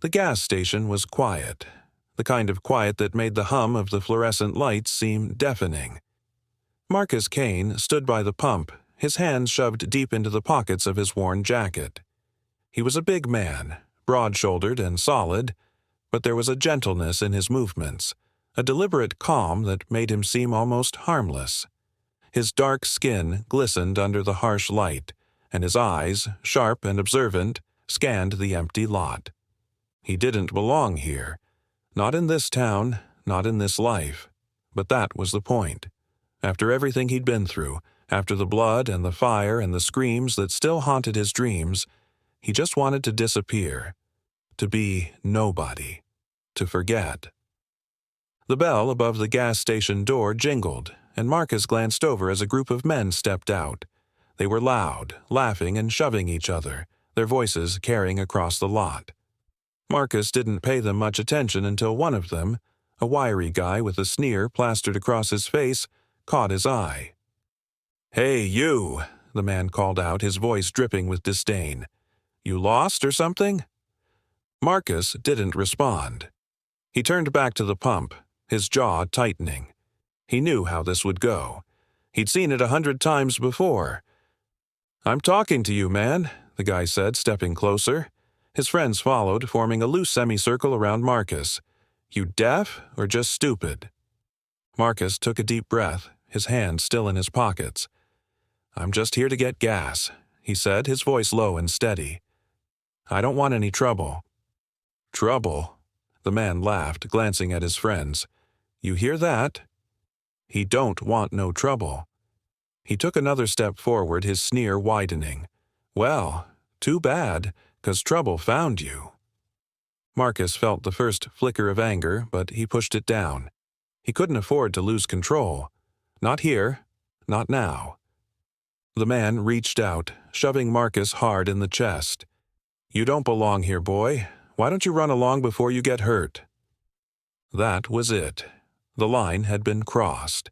The gas station was quiet, the kind of quiet that made the hum of the fluorescent lights seem deafening. Marcus Kane stood by the pump, his hands shoved deep into the pockets of his worn jacket. He was a big man, broad-shouldered and solid, but there was a gentleness in his movements, a deliberate calm that made him seem almost harmless. His dark skin glistened under the harsh light, and his eyes, sharp and observant, scanned the empty lot. He didn't belong here. Not in this town, not in this life. But that was the point. After everything he'd been through, after the blood and the fire and the screams that still haunted his dreams, he just wanted to disappear. To be nobody. To forget. The bell above the gas station door jingled, and Marcus glanced over as a group of men stepped out. They were loud, laughing and shoving each other, their voices carrying across the lot. Marcus didn't pay them much attention until one of them, a wiry guy with a sneer plastered across his face, caught his eye. "Hey, you," the man called out, his voice dripping with disdain. "You lost or something?" Marcus didn't respond. He turned back to the pump, his jaw tightening. He knew how this would go. He'd seen it 100 times before. "I'm talking to you, man," the guy said, stepping closer. His friends followed, forming a loose semicircle around Marcus. "You deaf or just stupid?" Marcus took a deep breath, his hands still in his pockets. "I'm just here to get gas," he said, his voice low and steady. "I don't want any trouble." "Trouble?" The man laughed, glancing at his friends. "You hear that? He don't want no trouble." He took another step forward, his sneer widening. "Well, too bad, 'cause trouble found you." Marcus felt the first flicker of anger, but he pushed it down. He couldn't afford to lose control. Not here, not now. The man reached out, shoving Marcus hard in the chest. "You don't belong here, boy. Why don't you run along before you get hurt?" That was it. The line had been crossed.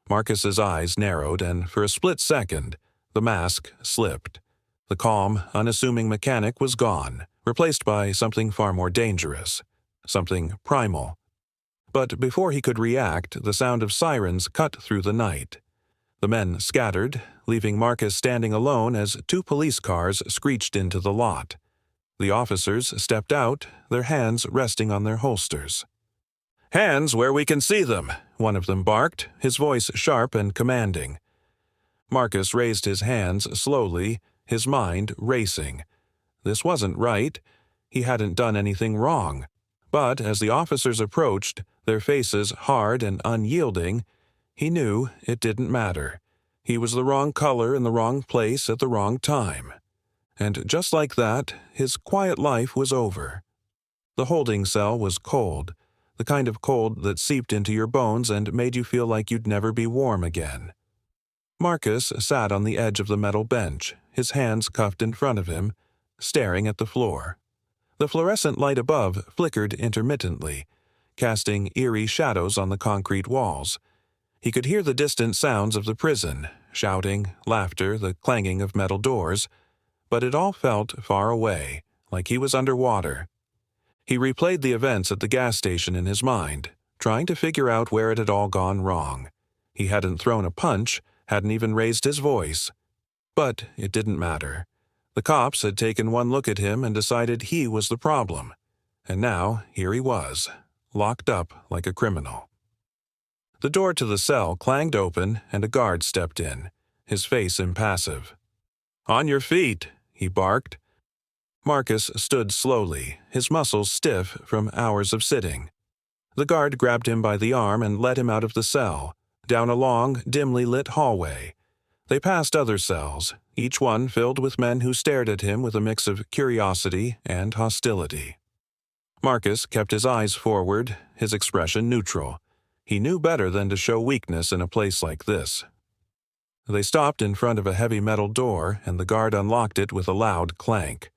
Marcus's eyes narrowed, and for a split second, the mask slipped. The calm, unassuming mechanic was gone, replaced by something far more dangerous, something primal. But before he could react, the sound of sirens cut through the night. The men scattered, leaving Marcus standing alone as 2 police cars screeched into the lot. The officers stepped out, their hands resting on their holsters. "Hands where we can see them," one of them barked, his voice sharp and commanding. Marcus raised his hands slowly, his mind racing. This wasn't right. He hadn't done anything wrong. But as the officers approached, their faces hard and unyielding, he knew it didn't matter. He was the wrong color in the wrong place at the wrong time. And just like that, his quiet life was over. The holding cell was cold, the kind of cold that seeped into your bones and made you feel like you'd never be warm again. Marcus sat on the edge of the metal bench, his hands cuffed in front of him, staring at the floor. The fluorescent light above flickered intermittently, casting eerie shadows on the concrete walls. He could hear the distant sounds of the prison, shouting, laughter, the clanging of metal doors, but it all felt far away, like he was underwater. He replayed the events at the gas station in his mind, trying to figure out where it had all gone wrong. He hadn't thrown a punch, hadn't even raised his voice. But it didn't matter. The cops had taken one look at him and decided he was the problem. And now, here he was, locked up like a criminal. The door to the cell clanged open and a guard stepped in, his face impassive. "On your feet," he barked. Marcus stood slowly, his muscles stiff from hours of sitting. The guard grabbed him by the arm and led him out of the cell, down a long, dimly lit hallway. They passed other cells, each one filled with men who stared at him with a mix of curiosity and hostility. Marcus kept his eyes forward, his expression neutral. He knew better than to show weakness in a place like this. They stopped in front of a heavy metal door, and the guard unlocked it with a loud clank.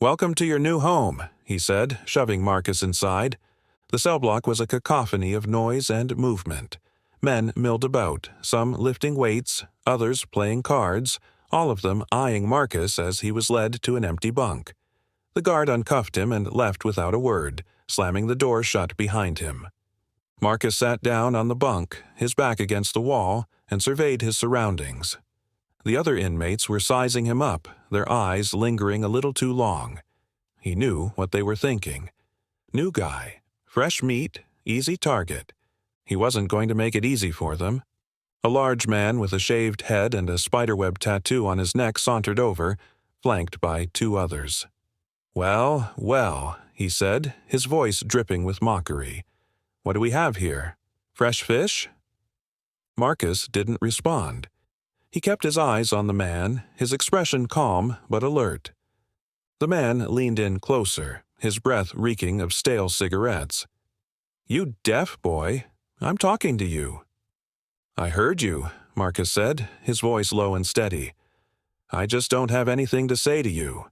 "Welcome to your new home," he said, shoving Marcus inside. The cell block was a cacophony of noise and movement. Men milled about, some lifting weights, others playing cards, all of them eyeing Marcus as he was led to an empty bunk. The guard uncuffed him and left without a word, slamming the door shut behind him. Marcus sat down on the bunk, his back against the wall, and surveyed his surroundings. The other inmates were sizing him up, their eyes lingering a little too long. He knew what they were thinking. New guy, fresh meat, easy target. He wasn't going to make it easy for them. A large man with a shaved head and a spiderweb tattoo on his neck sauntered over, flanked by two others. "Well, well," he said, his voice dripping with mockery. "What do we have here? Fresh fish?" Marcus didn't respond. He kept his eyes on the man, his expression calm but alert. The man leaned in closer, his breath reeking of stale cigarettes. "You deaf, boy. I'm talking to you." "I heard you," Marcus said, his voice low and steady. "I just don't have anything to say to you."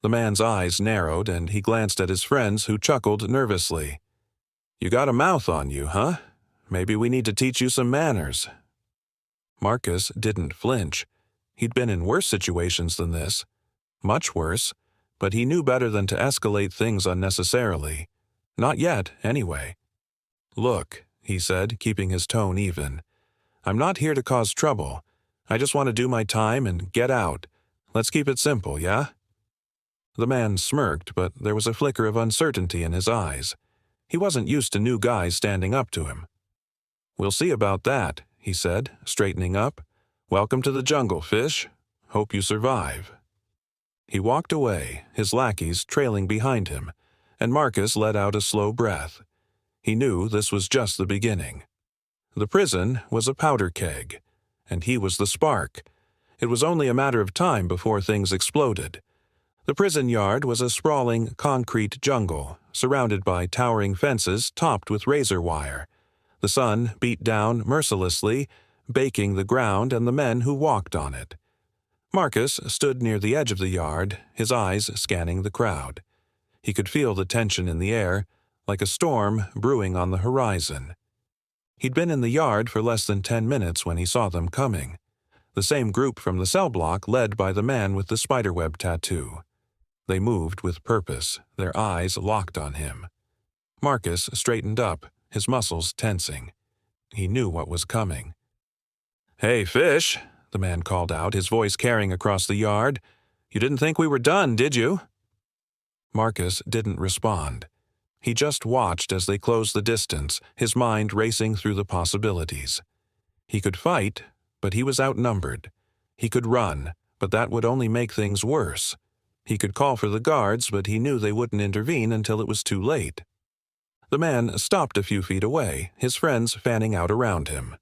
The man's eyes narrowed, and he glanced at his friends, who chuckled nervously. "You got a mouth on you, huh? Maybe we need to teach you some manners." Marcus didn't flinch. He'd been in worse situations than this. Much worse, but he knew better than to escalate things unnecessarily. Not yet, anyway. "Look," he said, keeping his tone even. "I'm not here to cause trouble. I just want to do my time and get out. Let's keep it simple, yeah?" The man smirked, but there was a flicker of uncertainty in his eyes. He wasn't used to new guys standing up to him. "We'll see about that," he said, straightening up. "Welcome to the jungle, Fish. Hope you survive." He walked away, his lackeys trailing behind him, and Marcus let out a slow breath. He knew this was just the beginning. The prison was a powder keg, and he was the spark. It was only a matter of time before things exploded. The prison yard was a sprawling concrete jungle, surrounded by towering fences topped with razor wire. The sun beat down mercilessly, baking the ground and the men who walked on it. Marcus stood near the edge of the yard, his eyes scanning the crowd. He could feel the tension in the air, like a storm brewing on the horizon. He'd been in the yard for less than 10 minutes when he saw them coming. The same group from the cell block led by the man with the spiderweb tattoo. They moved with purpose, their eyes locked on him. Marcus straightened up, his muscles tensing. He knew what was coming. "Hey, Fish," the man called out, his voice carrying across the yard. "You didn't think we were done, did you?" Marcus didn't respond. He just watched as they closed the distance, his mind racing through the possibilities. He could fight, but he was outnumbered. He could run, but that would only make things worse. He could call for the guards, but he knew they wouldn't intervene until it was too late. The man stopped a few feet away, his friends fanning out around him.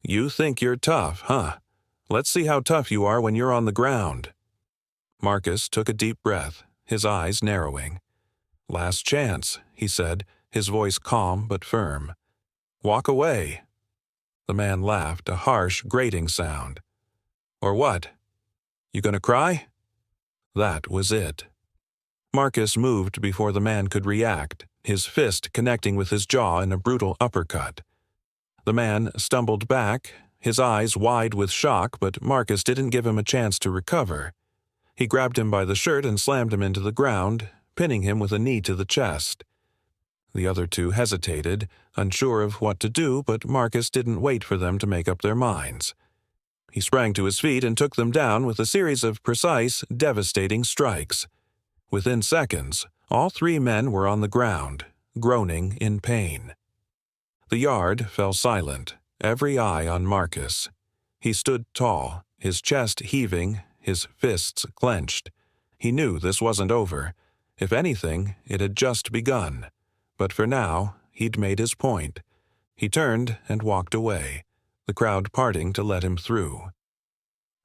"You think you're tough, huh? Let's see how tough you are when you're on the ground." Marcus took a deep breath, his eyes narrowing. "Last chance," he said, his voice calm but firm. "Walk away." The man laughed, a harsh, grating sound. "Or what? You gonna cry?" That was it. Marcus moved before the man could react, his fist connecting with his jaw in a brutal uppercut. The man stumbled back, his eyes wide with shock, but Marcus didn't give him a chance to recover. He grabbed him by the shirt and slammed him into the ground, pinning him with a knee to the chest. The other two hesitated, unsure of what to do, but Marcus didn't wait for them to make up their minds. He sprang to his feet and took them down with a series of precise, devastating strikes. Within seconds, all three men were on the ground, groaning in pain. The yard fell silent, every eye on Marcus. He stood tall, his chest heaving, his fists clenched. He knew this wasn't over. If anything, it had just begun. But for now, he'd made his point. He turned and walked away, the crowd parting to let him through.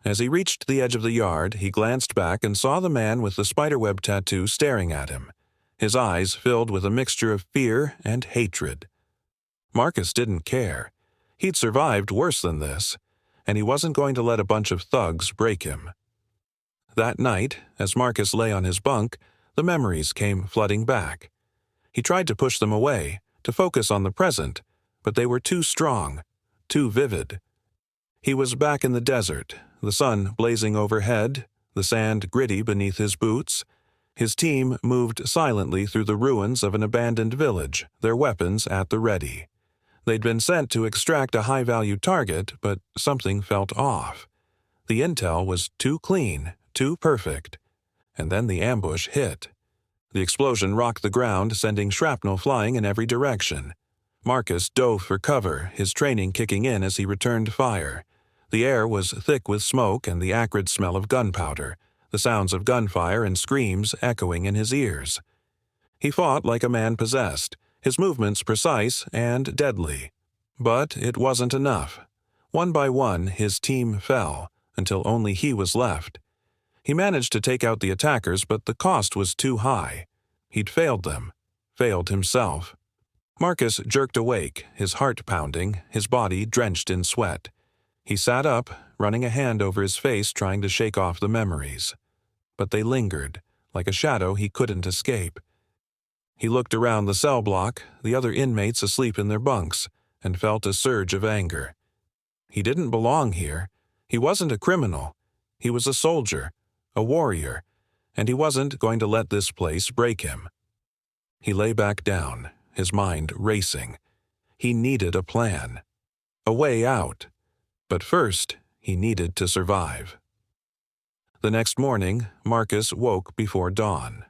As he reached the edge of the yard, he glanced back and saw the man with the spiderweb tattoo staring at him, his eyes filled with a mixture of fear and hatred. Marcus didn't care. He'd survived worse than this, and he wasn't going to let a bunch of thugs break him. That night, as Marcus lay on his bunk, the memories came flooding back. He tried to push them away, to focus on the present, but they were too strong, too vivid. He was back in the desert, the sun blazing overhead, the sand gritty beneath his boots. His team moved silently through the ruins of an abandoned village, their weapons at the ready. They'd been sent to extract a high-value target, but something felt off. The intel was too clean, too perfect. And then the ambush hit. The explosion rocked the ground, sending shrapnel flying in every direction. Marcus dove for cover, his training kicking in as he returned fire. The air was thick with smoke and the acrid smell of gunpowder, the sounds of gunfire and screams echoing in his ears. He fought like a man possessed, his movements precise and deadly. But it wasn't enough. One by one, his team fell, until only he was left. He managed to take out the attackers, but the cost was too high. He'd failed them, failed himself. Marcus jerked awake, his heart pounding, his body drenched in sweat. He sat up, running a hand over his face, trying to shake off the memories. But they lingered, like a shadow he couldn't escape. He looked around the cell block, the other inmates asleep in their bunks, and felt a surge of anger. He didn't belong here. He wasn't a criminal. He was a soldier, a warrior, and he wasn't going to let this place break him. He lay back down, his mind racing. He needed a plan, a way out. But first, he needed to survive. The next morning, Marcus woke before dawn.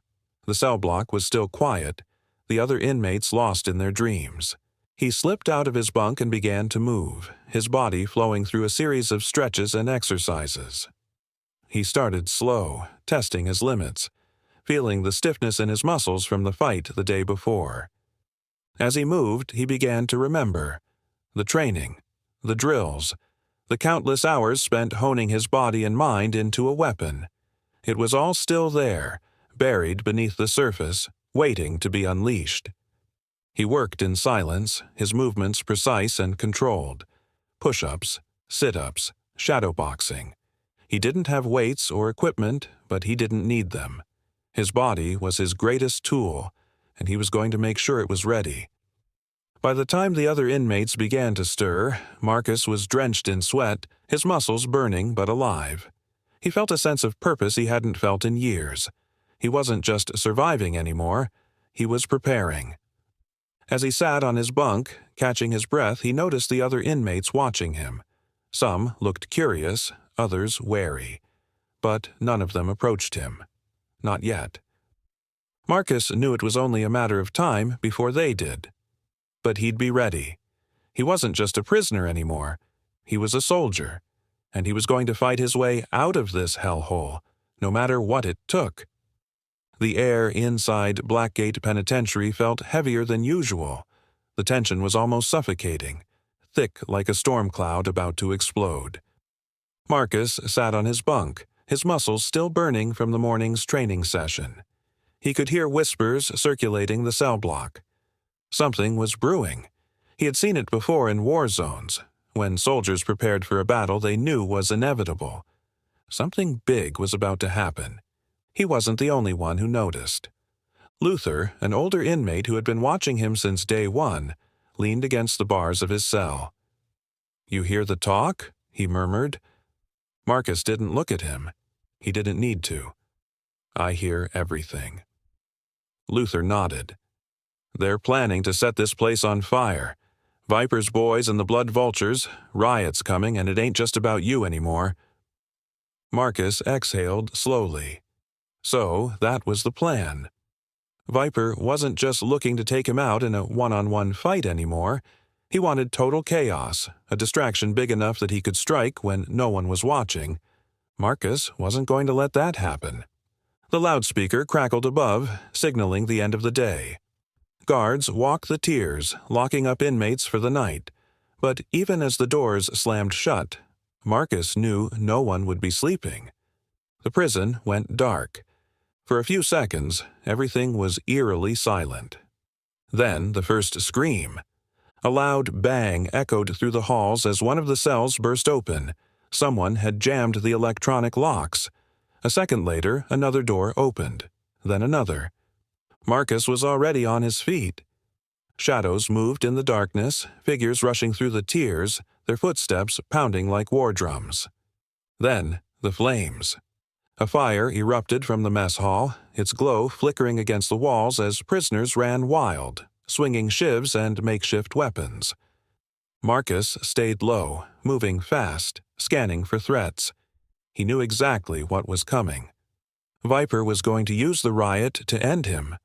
The cell block was still quiet, the other inmates lost in their dreams. He slipped out of his bunk and began to move, his body flowing through a series of stretches and exercises. He started slow, testing his limits, feeling the stiffness in his muscles from the fight the day before. As he moved, he began to remember the training, the drills, the countless hours spent honing his body and mind into a weapon. It was all still there, buried beneath the surface, waiting to be unleashed. He worked in silence, his movements precise and controlled. Push-ups, sit-ups, shadowboxing. He didn't have weights or equipment, but he didn't need them. His body was his greatest tool, and he was going to make sure it was ready. By the time the other inmates began to stir, Marcus was drenched in sweat, his muscles burning but alive. He felt a sense of purpose he hadn't felt in years. He wasn't just surviving anymore, he was preparing. As he sat on his bunk, catching his breath, he noticed the other inmates watching him. Some looked curious, others wary. But none of them approached him. Not yet. Marcus knew it was only a matter of time before they did. But he'd be ready. He wasn't just a prisoner anymore. He was a soldier. And he was going to fight his way out of this hellhole, no matter what it took. The air inside Blackgate Penitentiary felt heavier than usual. The tension was almost suffocating, thick like a storm cloud about to explode. Marcus sat on his bunk, his muscles still burning from the morning's training session. He could hear whispers circulating the cell block. Something was brewing. He had seen it before in war zones. When soldiers prepared for a battle they knew was inevitable. Something big was about to happen. He wasn't the only one who noticed. Luther, an older inmate who had been watching him since day one, leaned against the bars of his cell. "You hear the talk?" he murmured. Marcus didn't look at him. He didn't need to. "I hear everything." Luther nodded. "They're planning to set this place on fire. Viper's boys and the Blood Vultures, riot's coming, and it ain't just about you anymore." Marcus exhaled slowly. So that was the plan. Viper wasn't just looking to take him out in a one-on-one fight anymore. He wanted total chaos, a distraction big enough that he could strike when no one was watching. Marcus wasn't going to let that happen. The loudspeaker crackled above, signaling the end of the day. Guards walked the tiers, locking up inmates for the night. But even as the doors slammed shut, Marcus knew no one would be sleeping. The prison went dark. For a few seconds, everything was eerily silent. Then the first scream. A loud bang echoed through the halls as one of the cells burst open. Someone had jammed the electronic locks. A second later, another door opened. Then another. Marcus was already on his feet. Shadows moved in the darkness, figures rushing through the tiers, their footsteps pounding like war drums. Then, the flames. A fire erupted from the mess hall, its glow flickering against the walls as prisoners ran wild, swinging shivs and makeshift weapons. Marcus stayed low, moving fast, scanning for threats. He knew exactly what was coming. Viper was going to use the riot to end him,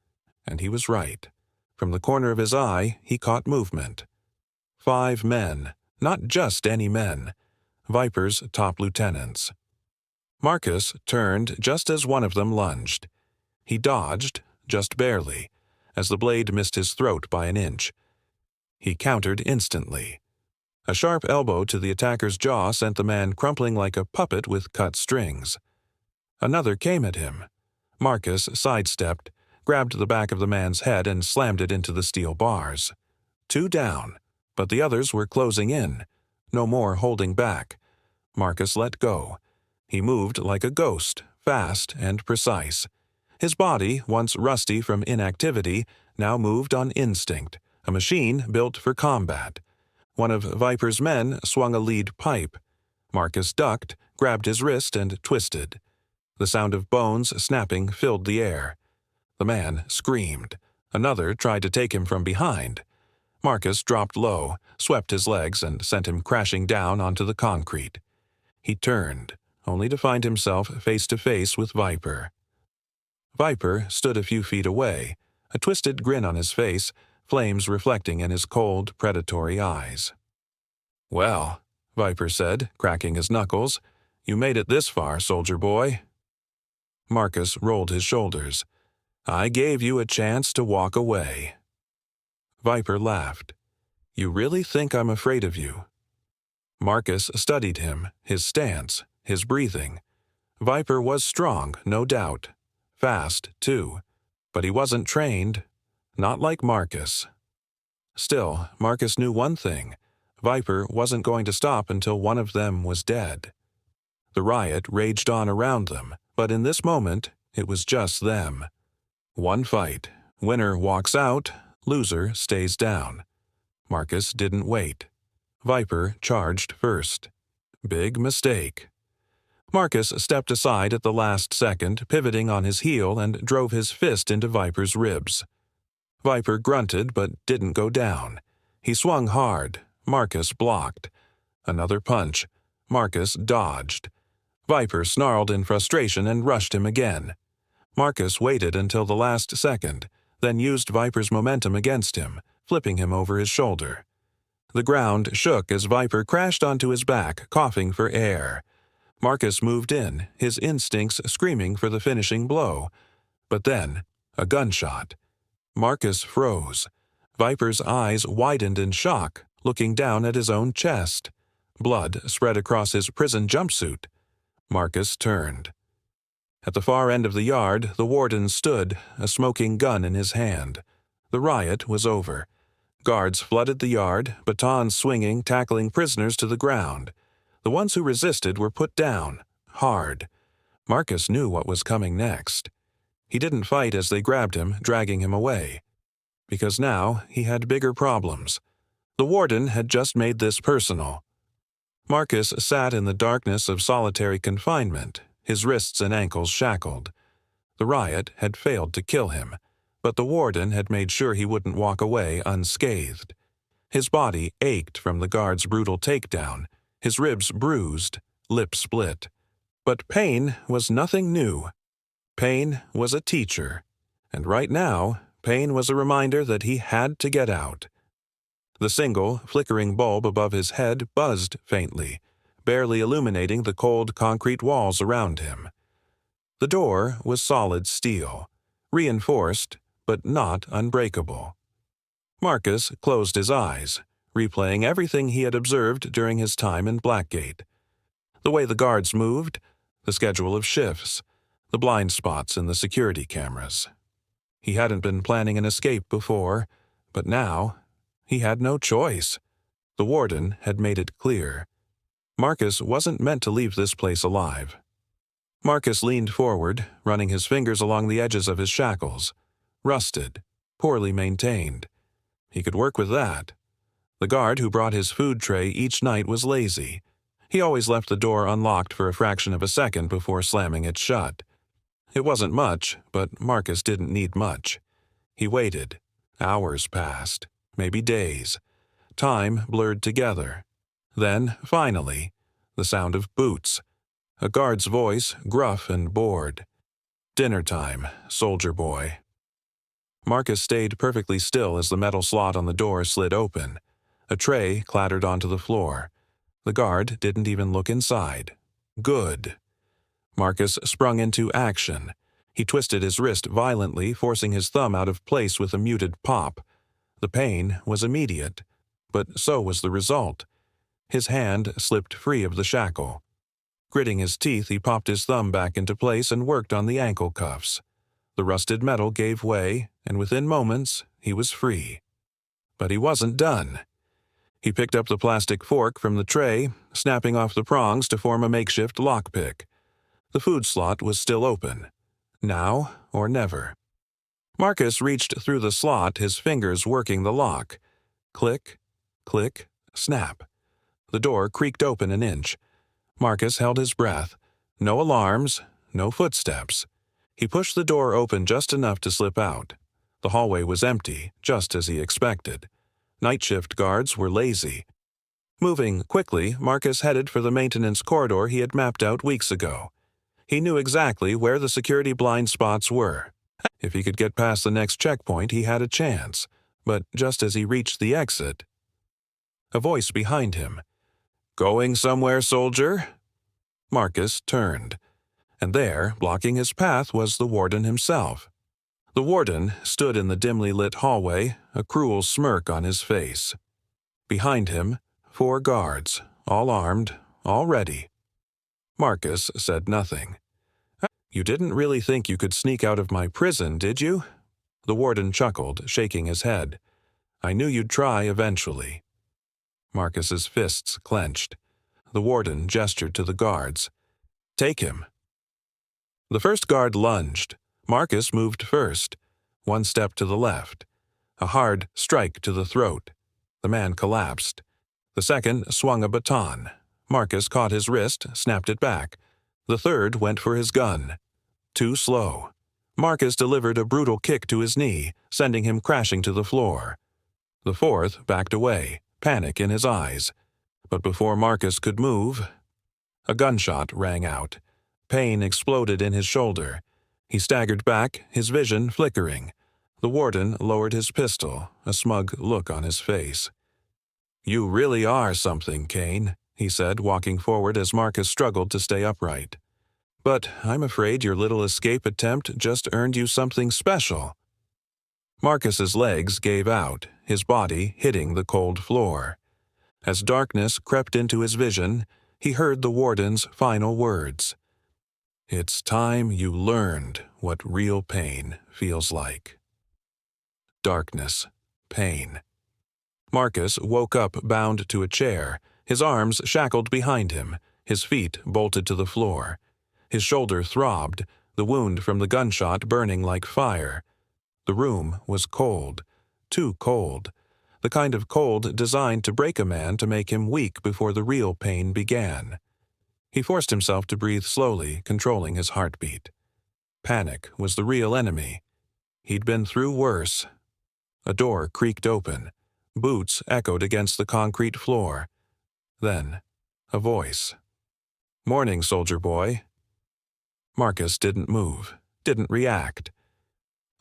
and he was right. From the corner of his eye, he caught movement. 5 men, not just any men, Viper's top lieutenants. Marcus turned just as one of them lunged. He dodged, just barely, as the blade missed his throat by an inch. He countered instantly. A sharp elbow to the attacker's jaw sent the man crumpling like a puppet with cut strings. Another came at him. Marcus sidestepped, grabbed the back of the man's head and slammed it into the steel bars. 2 down, but the others were closing in. No more holding back. Marcus let go. He moved like a ghost, fast and precise. His body, once rusty from inactivity, now moved on instinct, a machine built for combat. One of Viper's men swung a lead pipe. Marcus ducked, grabbed his wrist, and twisted. The sound of bones snapping filled the air. The man screamed. Another tried to take him from behind. Marcus dropped low, swept his legs, and sent him crashing down onto the concrete. He turned, only to find himself face to face with Viper. Viper stood a few feet away, a twisted grin on his face, flames reflecting in his cold, predatory eyes. "Well," Viper said, cracking his knuckles, "you made it this far, soldier boy." Marcus rolled his shoulders. "I gave you a chance to walk away." Viper laughed. "You really think I'm afraid of you?" Marcus studied him, his stance, his breathing. Viper was strong, no doubt. Fast, too. But he wasn't trained. Not like Marcus. Still, Marcus knew one thing. Viper wasn't going to stop until one of them was dead. The riot raged on around them, but in this moment, it was just them. One fight. Winner walks out, loser stays down. Marcus didn't wait. Viper charged first. Big mistake. Marcus stepped aside at the last second, pivoting on his heel, and drove his fist into Viper's ribs. Viper grunted but didn't go down. He swung hard. Marcus blocked. Another punch. Marcus dodged. Viper snarled in frustration and rushed him again. Marcus waited until the last second, then used Viper's momentum against him, flipping him over his shoulder. The ground shook as Viper crashed onto his back, coughing for air. Marcus moved in, his instincts screaming for the finishing blow. But then, a gunshot. Marcus froze. Viper's eyes widened in shock, looking down at his own chest. Blood spread across his prison jumpsuit. Marcus turned. At the far end of the yard, the warden stood, a smoking gun in his hand. The riot was over. Guards flooded the yard, batons swinging, tackling prisoners to the ground. The ones who resisted were put down, hard. Marcus knew what was coming next. He didn't fight as they grabbed him, dragging him away. Because now he had bigger problems. The warden had just made this personal. Marcus sat in the darkness of solitary confinement, his wrists and ankles shackled. The riot had failed to kill him, but the warden had made sure he wouldn't walk away unscathed. His body ached from the guard's brutal takedown, his ribs bruised, lip split. But pain was nothing new. Pain was a teacher, and right now, pain was a reminder that he had to get out. The single, flickering bulb above his head buzzed faintly, barely illuminating the cold concrete walls around him. The door was solid steel, reinforced, but not unbreakable. Marcus closed his eyes, replaying everything he had observed during his time in Blackgate. The way the guards moved, the schedule of shifts, the blind spots in the security cameras. He hadn't been planning an escape before, but now he had no choice. The warden had made it clear. Marcus wasn't meant to leave this place alive. Marcus leaned forward, running his fingers along the edges of his shackles. Rusted, poorly maintained. He could work with that. The guard who brought his food tray each night was lazy. He always left the door unlocked for a fraction of a second before slamming it shut. It wasn't much, but Marcus didn't need much. He waited. Hours passed, maybe days. Time blurred together. Then, finally, the sound of boots. A guard's voice, gruff and bored. "Dinner time, soldier boy." Marcus stayed perfectly still as the metal slot on the door slid open. A tray clattered onto the floor. The guard didn't even look inside. Good. Marcus sprung into action. He twisted his wrist violently, forcing his thumb out of place with a muted pop. The pain was immediate, but so was the result. His hand slipped free of the shackle. Gritting his teeth, he popped his thumb back into place and worked on the ankle cuffs. The rusted metal gave way, and within moments, he was free. But he wasn't done. He picked up the plastic fork from the tray, snapping off the prongs to form a makeshift lockpick. The food slot was still open. Now or never. Marcus reached through the slot, his fingers working the lock. Click, click, snap. The door creaked open an inch. Marcus held his breath. No alarms, no footsteps. He pushed the door open just enough to slip out. The hallway was empty, just as he expected. Night shift guards were lazy. Moving quickly, Marcus headed for the maintenance corridor he had mapped out weeks ago. He knew exactly where the security blind spots were. If he could get past the next checkpoint, he had a chance. But just as he reached the exit, a voice behind him. "Going somewhere, soldier?" Marcus turned. And there, blocking his path, was the warden himself. The warden stood in the dimly lit hallway, a cruel smirk on his face. Behind him, 4 guards, all armed, all ready. Marcus said nothing. "You didn't really think you could sneak out of my prison, did you?" The warden chuckled, shaking his head. "I knew you'd try eventually." Marcus's fists clenched. The warden gestured to the guards. "Take him." The first guard lunged. Marcus moved first. 1 step to the left. A hard strike to the throat. The man collapsed. The second swung a baton. Marcus caught his wrist, snapped it back. The third went for his gun. Too slow. Marcus delivered a brutal kick to his knee, sending him crashing to the floor. The fourth backed away, panic in his eyes. But before Marcus could move, a gunshot rang out. Pain exploded in his shoulder. He staggered back, his vision flickering. The warden lowered his pistol, a smug look on his face. "You really are something, Kane," he said, walking forward as Marcus struggled to stay upright. "But I'm afraid your little escape attempt just earned you something special." Marcus's legs gave out, his body hitting the cold floor. As darkness crept into his vision, he heard the warden's final words. "It's time you learned what real pain feels like." Darkness, pain. Marcus woke up bound to a chair, his arms shackled behind him, his feet bolted to the floor. His shoulder throbbed, the wound from the gunshot burning like fire. The room was cold, too cold, the kind of cold designed to break a man to make him weak before the real pain began. He forced himself to breathe slowly, controlling his heartbeat. Panic was the real enemy. He'd been through worse. A door creaked open. Boots echoed against the concrete floor. Then, a voice. "Morning, soldier boy." Marcus didn't move, didn't react.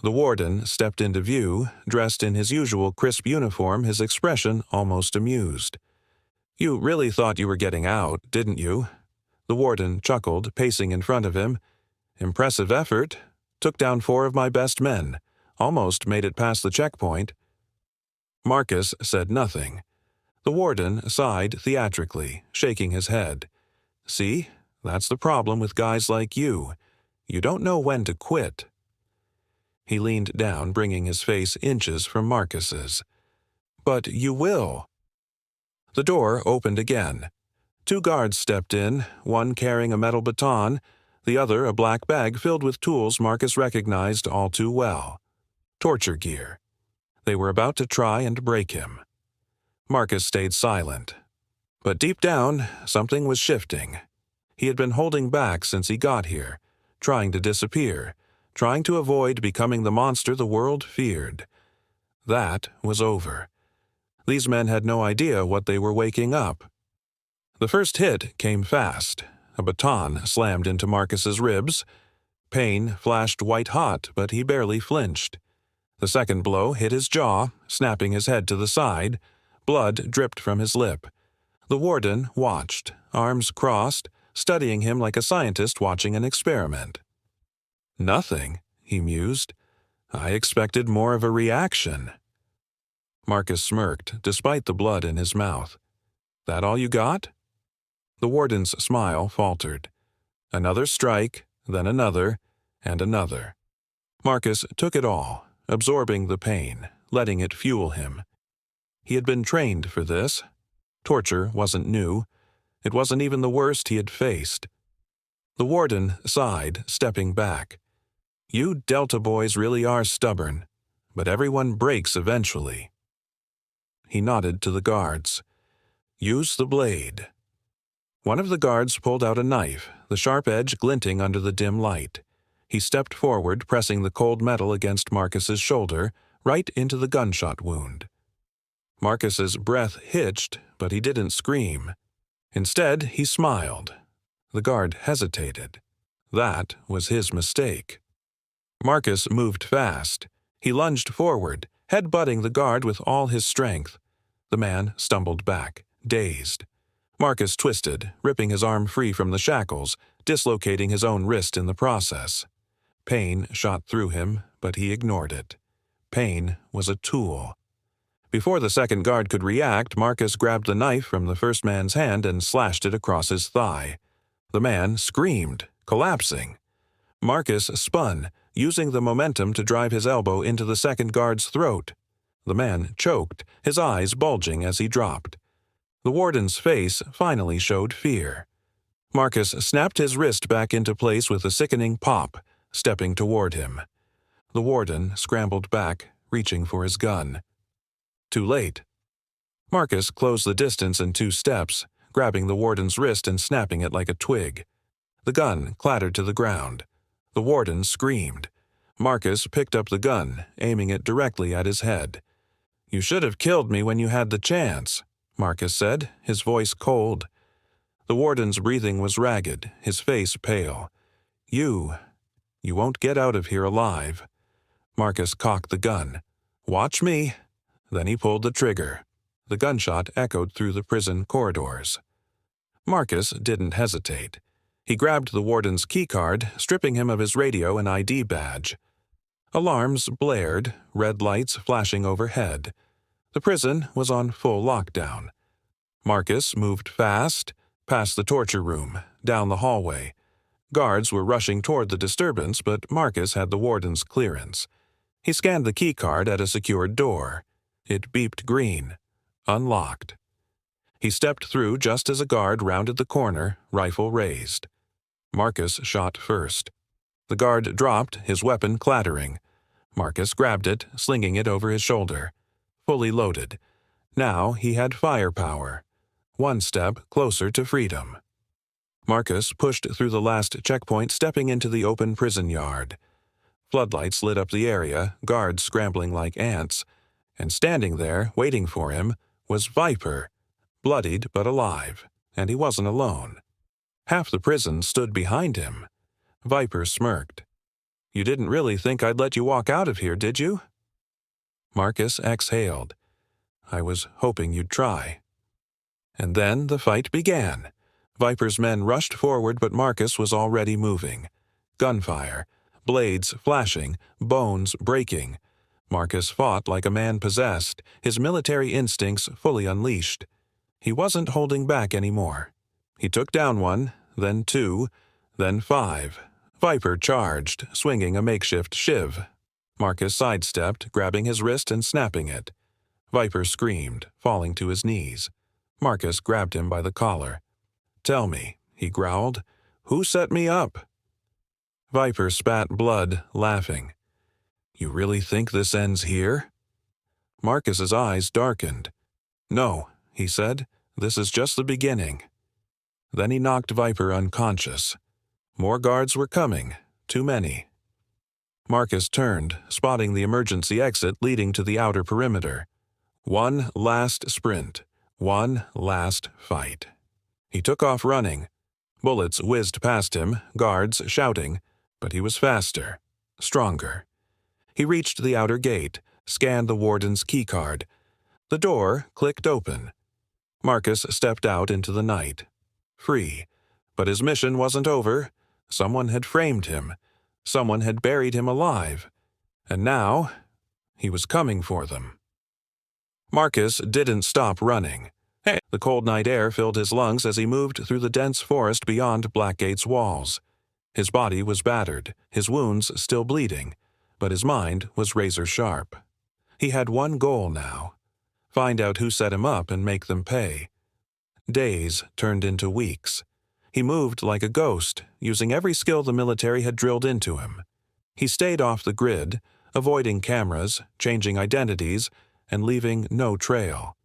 The warden stepped into view, dressed in his usual crisp uniform, his expression almost amused. "You really thought you were getting out, didn't you?" The warden chuckled, pacing in front of him. "Impressive effort. Took down 4 of my best men. Almost made it past the checkpoint." Marcus said nothing. The warden sighed theatrically, shaking his head. "See, that's the problem with guys like you. You don't know when to quit." He leaned down, bringing his face inches from Marcus's. "But you will." The door opened again. 2 guards stepped in, one carrying a metal baton, the other a black bag filled with tools Marcus recognized all too well. Torture gear. They were about to try and break him. Marcus stayed silent. But deep down, something was shifting. He had been holding back since he got here, trying to disappear, trying to avoid becoming the monster the world feared. That was over. These men had no idea what they were waking up. The first hit came fast. A baton slammed into Marcus's ribs. Pain flashed white-hot, but he barely flinched. The second blow hit his jaw, snapping his head to the side. Blood dripped from his lip. The warden watched, arms crossed, studying him like a scientist watching an experiment. "Nothing," he mused. "I expected more of a reaction." Marcus smirked, despite the blood in his mouth. "That all you got?" The warden's smile faltered. Another strike, then another, and another. Marcus took it all, absorbing the pain, letting it fuel him. He had been trained for this. Torture wasn't new. It wasn't even the worst he had faced. The warden sighed, stepping back. "You Delta boys really are stubborn, but everyone breaks eventually." He nodded to the guards. "Use the blade." One of the guards pulled out a knife, the sharp edge glinting under the dim light. He stepped forward, pressing the cold metal against Marcus's shoulder, right into the gunshot wound. Marcus's breath hitched, but he didn't scream. Instead, he smiled. The guard hesitated. That was his mistake. Marcus moved fast. He lunged forward, head-butting the guard with all his strength. The man stumbled back, dazed. Marcus twisted, ripping his arm free from the shackles, dislocating his own wrist in the process. Pain shot through him, but he ignored it. Pain was a tool. Before the second guard could react, Marcus grabbed the knife from the first man's hand and slashed it across his thigh. The man screamed, collapsing. Marcus spun, using the momentum to drive his elbow into the second guard's throat. The man choked, his eyes bulging as he dropped. The warden's face finally showed fear. Marcus snapped his wrist back into place with a sickening pop, stepping toward him. The warden scrambled back, reaching for his gun. Too late. Marcus closed the distance in 2 steps, grabbing the warden's wrist and snapping it like a twig. The gun clattered to the ground. The warden screamed. Marcus picked up the gun, aiming it directly at his head. "You should have killed me when you had the chance," Marcus said, his voice cold. The warden's breathing was ragged, his face pale. You won't get out of here alive." Marcus cocked the gun. "Watch me." Then he pulled the trigger. The gunshot echoed through the prison corridors. Marcus didn't hesitate. He grabbed the warden's keycard, stripping him of his radio and ID badge. Alarms blared, red lights flashing overhead. The prison was on full lockdown. Marcus moved fast, past the torture room, down the hallway. Guards were rushing toward the disturbance, but Marcus had the warden's clearance. He scanned the keycard at a secured door. It beeped green. Unlocked. He stepped through just as a guard rounded the corner, rifle raised. Marcus shot first. The guard dropped, his weapon clattering. Marcus grabbed it, slinging it over his shoulder. Fully loaded. Now he had firepower. 1 step closer to freedom. Marcus pushed through the last checkpoint, stepping into the open prison yard. Floodlights lit up the area, guards scrambling like ants. And standing there, waiting for him, was Viper, bloodied but alive, and he wasn't alone. Half the prison stood behind him. Viper smirked. "You didn't really think I'd let you walk out of here, did you?" Marcus exhaled. "I was hoping you'd try." And then the fight began. Viper's men rushed forward, but Marcus was already moving. Gunfire, blades flashing, bones breaking. Marcus fought like a man possessed, his military instincts fully unleashed. He wasn't holding back anymore. He took down 1, then 2, then 5. Viper charged, swinging a makeshift shiv. Marcus sidestepped, grabbing his wrist and snapping it. Viper screamed, falling to his knees. Marcus grabbed him by the collar. "Tell me," he growled, "who set me up?" Viper spat blood, laughing. "You really think this ends here?" Marcus's eyes darkened. "No," he said, This is just the beginning. Then he knocked Viper unconscious. More guards were coming, too many. Marcus turned, spotting the emergency exit leading to the outer perimeter. One last sprint, one last fight. He took off running. Bullets whizzed past him, guards shouting, but he was faster, stronger. He reached the outer gate, scanned the warden's keycard. The door clicked open. Marcus stepped out into the night. Free. But his mission wasn't over. Someone had framed him. Someone had buried him alive. And now, he was coming for them. Marcus didn't stop running. The cold night air filled his lungs as he moved through the dense forest beyond Blackgate's walls. His body was battered, his wounds still bleeding, but his mind was razor-sharp. He had one goal now: find out who set him up and make them pay. Days turned into weeks. He moved like a ghost, using every skill the military had drilled into him. He stayed off the grid, avoiding cameras, changing identities, and leaving no trail.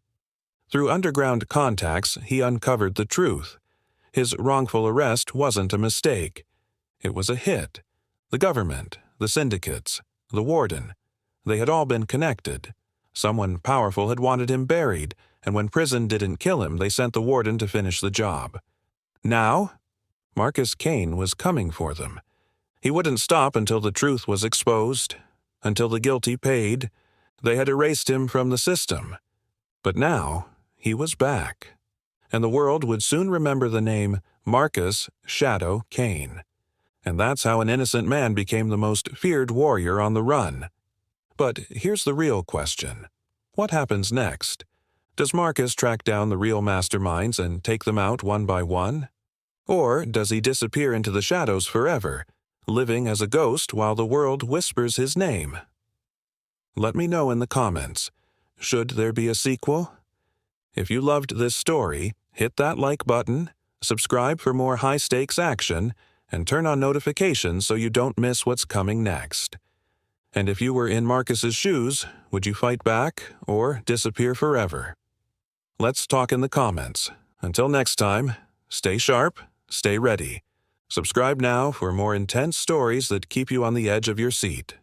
Through underground contacts, he uncovered the truth. His wrongful arrest wasn't a mistake. It was a hit. The government, the syndicates, the warden, they had all been connected. Someone powerful had wanted him buried, and when prison didn't kill him, they sent the warden to finish the job. Now, Marcus Kane was coming for them. He wouldn't stop until the truth was exposed, until the guilty paid. They had erased him from the system. But now, he was back. And the world would soon remember the name Marcus Shadow Kane. And that's how an innocent man became the most feared warrior on the run. But here's the real question. What happens next? Does Marcus track down the real masterminds and take them out one by one? Or does he disappear into the shadows forever, living as a ghost while the world whispers his name? Let me know in the comments. Should there be a sequel? If you loved this story, hit that like button, subscribe for more high-stakes action, and turn on notifications so you don't miss what's coming next. And if you were in Marcus's shoes, would you fight back or disappear forever? Let's talk in the comments. Until next time, stay sharp, stay ready. Subscribe now for more intense stories that keep you on the edge of your seat.